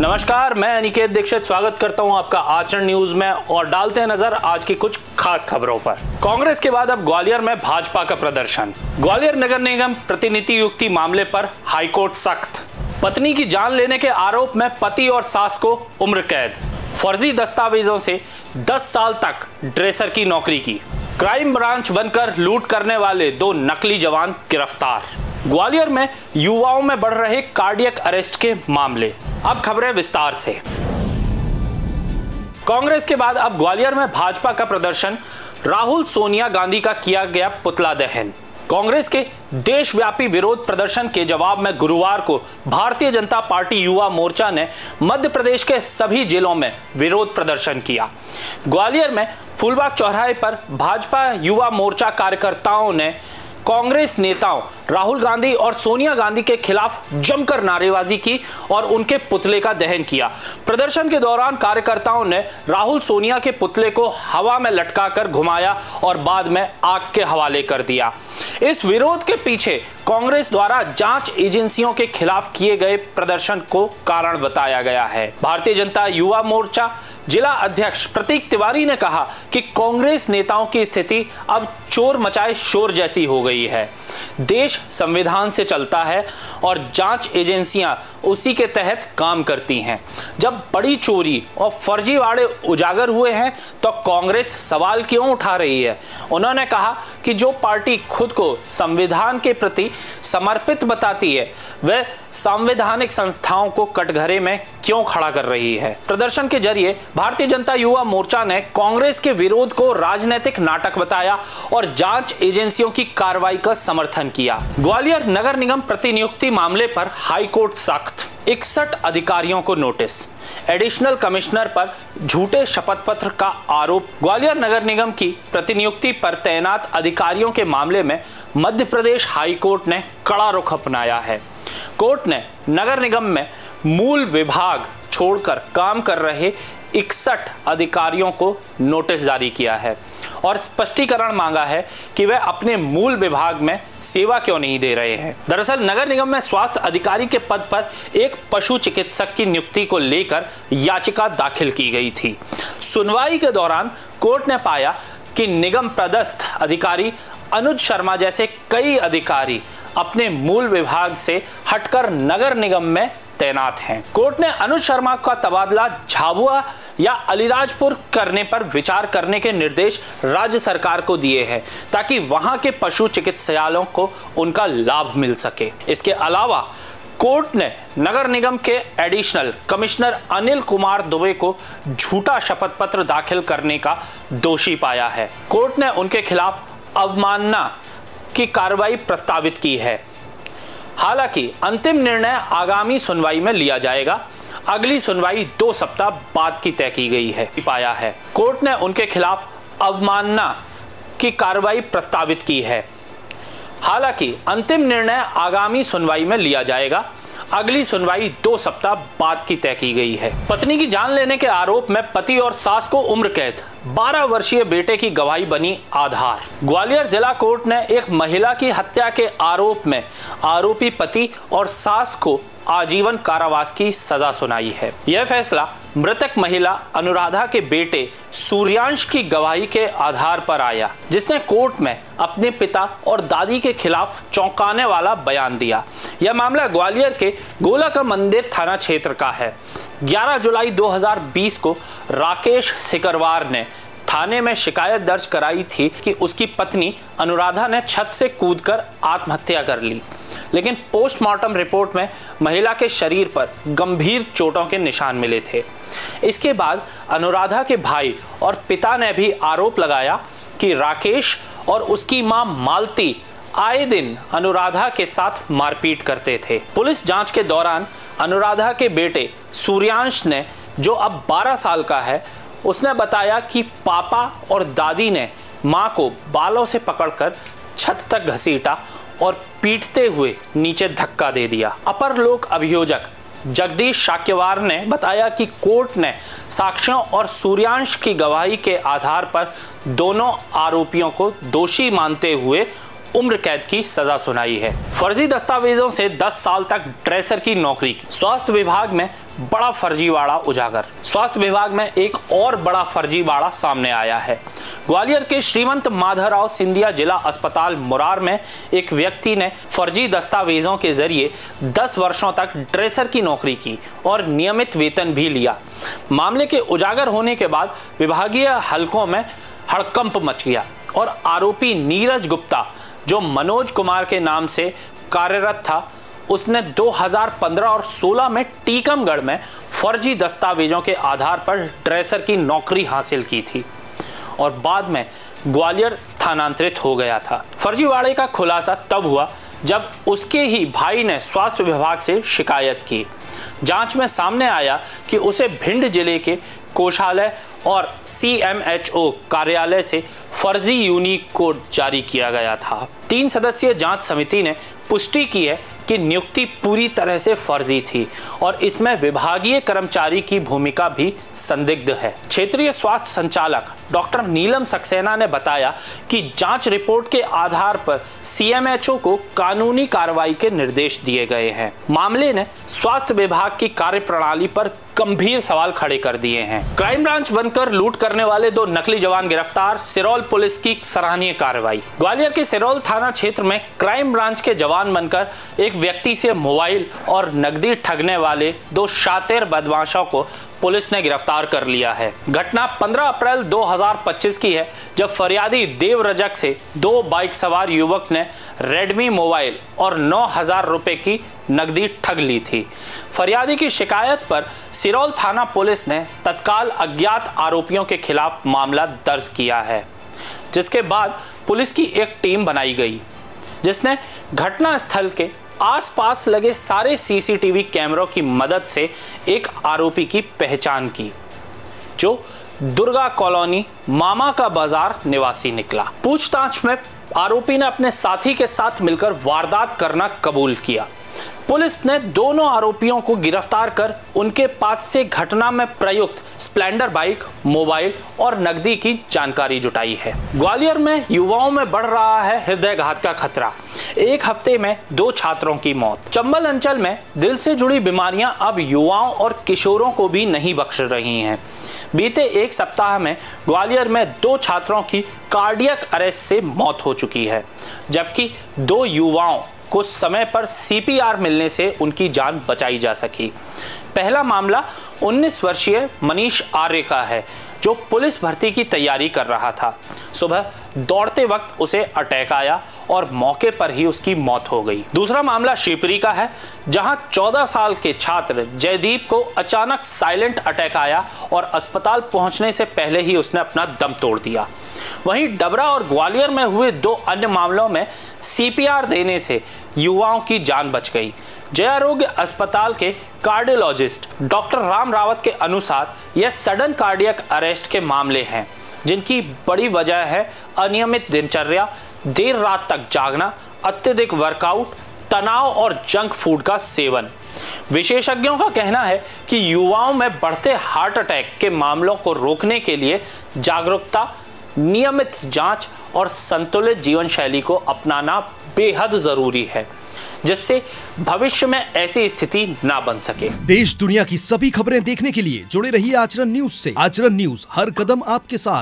नमस्कार, मैं अनिकेत दीक्षित स्वागत करता हूं आपका आचरण न्यूज में और डालते हैं नजर आज की कुछ खास खबरों पर। कांग्रेस के बाद अब ग्वालियर में भाजपा का प्रदर्शन। ग्वालियर नगर निगम प्रतिनिधि नियुक्ति मामले पर हाईकोर्ट सख्त। पत्नी की जान लेने के आरोप में पति और सास को उम्र कैद। फर्जी दस्तावेजों से 10 साल तक ड्रेसर की नौकरी की। क्राइम ब्रांच बनकर लूट करने वाले 2 नकली जवान गिरफ्तार। ग्वालियर में युवाओं में बढ़ रहे कार्डियक अरेस्ट के मामले। अब खबरें विस्तार से। कांग्रेस के बाद अब ग्वालियर में भाजपा का प्रदर्शन। राहुल सोनिया गांधी का किया गया पुतला दहन। कांग्रेस के देशव्यापी विरोध प्रदर्शन के जवाब में गुरुवार को भारतीय जनता पार्टी युवा मोर्चा ने मध्य प्रदेश के सभी जिलों में विरोध प्रदर्शन किया। ग्वालियर में फूलबाग चौराहे पर भाजपा युवा मोर्चा कार्यकर्ताओं ने कांग्रेस नेताओं राहुल गांधी और सोनिया गांधी के खिलाफ जमकर नारेबाजी की और उनके पुतले का दहन किया। प्रदर्शन के दौरान कार्यकर्ताओं ने राहुल सोनिया के पुतले को हवा में लटकाकर घुमाया और बाद में आग के हवाले कर दिया। इस विरोध के पीछे कांग्रेस द्वारा जांच एजेंसियों के खिलाफ किए गए प्रदर्शन को कारण बताया गया है। भारतीय जनता युवा मोर्चा जिला अध्यक्ष प्रतीक तिवारी ने कहा कि कांग्रेस नेताओं की स्थिति अब चोर मचाए शोर जैसी हो गई है। देश संविधान से चलता है और जांच एजेंसियां उसी के तहत काम करती हैं। जब बड़ी चोरी और फर्जीवाड़े उजागर हुए हैं तो कांग्रेस सवाल क्यों उठा रही है। उन्होंने कहा कि जो पार्टी खुद को संविधान के प्रति समर्पित बताती है वह संवैधानिक संस्थाओं को कटघरे में क्यों खड़ा कर रही है। प्रदर्शन के जरिए भारतीय जनता युवा मोर्चा ने कांग्रेस के विरोध को राजनीतिक नाटक बताया और जांच एजेंसियों की कार्रवाई का समर्थन किया। ग्वालियर नगर निगम प्रतिनियुक्ति मामले पर हाईकोर्ट सख्त। 61 अधिकारियों को नोटिस। एडिशनल कमिश्नर पर झूठे शपथ पत्र का आरोप। ग्वालियर नगर निगम की प्रतिनियुक्ति पर तैनात अधिकारियों के मामले में मध्य प्रदेश हाईकोर्ट ने कड़ा रुख अपनाया है। कोर्ट ने नगर निगम में मूल विभाग छोड़कर काम कर रहे 61 अधिकारियों को नोटिस जारी किया है और स्पष्टीकरण मांगा है कि वे अपने मूल विभाग में सेवा क्यों नहीं दे रहे हैं। दरअसल नगर निगम में स्वास्थ्य अधिकारी के पद पर एक पशु चिकित्सक की नियुक्ति को लेकर याचिका दाखिल की गई थी। सुनवाई के दौरान कोर्ट ने पाया कि निगम पदस्थ अधिकारी अनुज शर्मा जैसे कई अधिकारी अपने मूल विभाग से हटकर नगर निगम में तैनात हैं। कोर्ट ने अनुज शर्मा का तबादला झाबुआ या अलीराजपुर करने पर विचार करने के निर्देश राज्य सरकार को दिए हैं ताकि वहां के पशु चिकित्सालयों को उनका लाभ मिल सके। इसके अलावा कोर्ट ने नगर निगम के एडिशनल कमिश्नर अनिल कुमार दुबे को झूठा शपथ पत्र दाखिल करने का दोषी पाया है। कोर्ट ने उनके खिलाफ अवमानना की कार्रवाई प्रस्तावित की है। हालांकि अंतिम निर्णय आगामी सुनवाई में लिया जाएगा। अगली सुनवाई 2 सप्ताह बाद की तय की गई है। पाया है कोर्ट ने उनके खिलाफ अवमानना की कार्रवाई प्रस्तावित की है। हालांकि अंतिम निर्णय आगामी सुनवाई में लिया जाएगा। अगली सुनवाई 2 सप्ताह बाद की तय की गई है। पत्नी की जान लेने के आरोप में पति और सास को उम्र कैद। 12 वर्षीय बेटे की गवाही बनी आधार। ग्वालियर जिला कोर्ट ने एक महिला की हत्या के आरोप में आरोपी पति और सास को आजीवन कारावास की सजा सुनाई है। यह फैसला मृतक महिला अनुराधा के बेटे सूर्यांश की गवाही के आधार पर आया, जिसने कोर्ट में अपने पिता और दादी के खिलाफ चौंकाने वाला बयान दिया। यह मामला ग्वालियर के गोला का मंदिर थाना क्षेत्र का है। 11 जुलाई 2020 को राकेश सिकरवार ने थाने में शिकायत दर्ज कराई थी कि उसकी पत्नी अनुराधा ने छत से कूदकर आत्महत्या कर ली, लेकिन पोस्टमार्टम रिपोर्ट में महिला के शरीर पर गंभीर चोटों के निशान मिले थे। इसके बाद अनुराधा के भाई और पिता ने भी आरोप लगाया कि राकेश और उसकी मां मालती आए दिन अनुराधा के साथ मारपीट करते थे। पुलिस जांच के दौरान अनुराधा के बेटे सूर्यांश ने, जो अब 12 साल का है, उसने बताया कि पापा और दादी ने मां को बालों से पकड़कर छत तक घसीटा और पीटते हुए नीचे धक्का दे दिया। अपर लोक अभियोजक जगदीश शाक्यवार ने बताया कि कोर्ट ने साक्ष्यों और सूर्यांश की गवाही के आधार पर दोनों आरोपियों को दोषी मानते हुए उम्र कैद की सजा सुनाई है। फर्जी दस्तावेजों से 10 साल तक ट्रेसर की नौकरी की। स्वास्थ्य विभाग में बड़ा फर्जीवाड़ा उजागर। स्वास्थ्य विभाग में एक और बड़ा फर्जीवाड़ा सामने आया है। ग्वालियर के श्रीमंत माधवराव सिंधिया जिला अस्पताल मुरार में एक व्यक्ति ने फर्जी दस्तावेजों के जरिए 10 वर्षों तक ट्रेसर की नौकरी की और नियमित वेतन भी लिया। मामले के उजागर होने के बाद विभागीय हलकों में हड़कंप मच गया और आरोपी नीरज गुप्ता, जो मनोज कुमार के नाम से कार्यरत था, उसने 2015 और 16 में टीकमगढ़ में फर्जी दस्तावेजों के आधार पर ट्रेसर की नौकरी हासिल की थी और बाद में ग्वालियर स्थानांतरित हो गया था। फर्जीवाड़े का खुलासा तब हुआ जब उसके ही भाई ने स्वास्थ्य विभाग से शिकायत की। जांच में सामने आया कि उसे भिंड जिले के कोषालय और CMHO कार्यालय से फर्जी यूनिक कोड जारी किया गया था। 3 सदस्यीय जांच समिति ने पुष्टि की है कि नियुक्ति पूरी तरह से फर्जी थी और इसमें विभागीय कर्मचारी की भूमिका भी संदिग्ध है। क्षेत्रीय स्वास्थ्य संचालक डॉक्टर नीलम सक्सेना ने बताया कि जांच रिपोर्ट के आधार पर CMHO को कानूनी कार्रवाई के निर्देश दिए गए हैं। मामले ने स्वास्थ्य विभाग की कार्यप्रणाली पर गंभीर सवाल खड़े कर दिए हैं। क्राइम ब्रांच बनकर लूट करने वाले 2 नकली जवान गिरफ्तार। सिरौल पुलिस की सराहनीय कार्रवाई। ग्वालियर के सिरौल थाना क्षेत्र में क्राइम ब्रांच के जवान बनकर एक व्यक्ति से मोबाइल और नकदी ठगने वाले 2 शातिर बदमाशों को पुलिस ने गिरफ्तार कर लिया है। घटना 15 अप्रैल 2025 की है, जब फरियादी देव रजक से 2 बाइक सवार युवक ने रेडमी मोबाइल और 9,000 रुपए की नकदी ठग ली थी। फरियादी की शिकायत पर सिरौल थाना पुलिस ने तत्काल अज्ञात आरोपियों के खिलाफ मामला दर्ज किया है, जिसके बाद पुलिस की एक टीम बनाई गई, जिसने घटना स्थल के आसपास लगे सारे CCTV कैमरों की मदद से एक आरोपी की पहचान की, जो दुर्गा कॉलोनी मामा का बाजार निवासी निकला। पूछताछ में आरोपी ने अपने साथी के साथ मिलकर वारदात करना कबूल किया। पुलिस ने दोनों आरोपियों को गिरफ्तार कर उनके पास से घटना में प्रयुक्त स्प्लेंडर बाइक, मोबाइल और नकदी की जानकारी जुटाई है। ग्वालियर में युवाओं में बढ़ रहा है हृदयघात का खतरा। एक हफ्ते में 2 छात्रों की मौत। चंबल अंचल में दिल से जुड़ी बीमारियां अब युवाओं और किशोरों को भी नहीं बख्श रही हैं। बीते 1 सप्ताह में ग्वालियर में 2 छात्रों की कार्डियक अरेस्ट से मौत हो चुकी है, जबकि 2 युवाओं कुछ समय पर CPR मिलने से उनकी जान बचाई जा सकी। पहला मामला 19 वर्षीय मनीष आर्य का है, जो पुलिस भर्ती की तैयारी कर रहा था। सुबह दौड़ते वक्त उसे अटैक आया और मौके पर ही उसकी मौत हो गई। दूसरा मामला शिवपुरी का है, जहां 14 साल के छात्र जयदीप को अचानक साइलेंट अटैक आया और अस्पताल पहुंचने से पहले ही उसने अपना दम तोड़ दिया। वहीं डबरा और ग्वालियर में हुए 2 अन्य मामलों में CPR देने से युवाओं की जान बच गई। जय आरोग्य अस्पताल के कार्डियोलॉजिस्ट डॉक्टर राम रावत के अनुसार यह सडन कार्डियक अरेस्ट के मामले हैं, जिनकी बड़ी वजह है अनियमित दिनचर्या, देर रात तक जागना, अत्यधिक वर्कआउट, तनाव और जंक फूड का सेवन। विशेषज्ञों का कहना है कि युवाओं में बढ़ते हार्ट अटैक के मामलों को रोकने के लिए जागरूकता, नियमित जांच और संतुलित जीवन शैली को अपनाना बेहद जरूरी है, जिससे भविष्य में ऐसी स्थिति ना बन सके। देश दुनिया की सभी खबरें देखने के लिए जुड़े रहिए आचरण न्यूज से। आचरण न्यूज, हर कदम आपके साथ।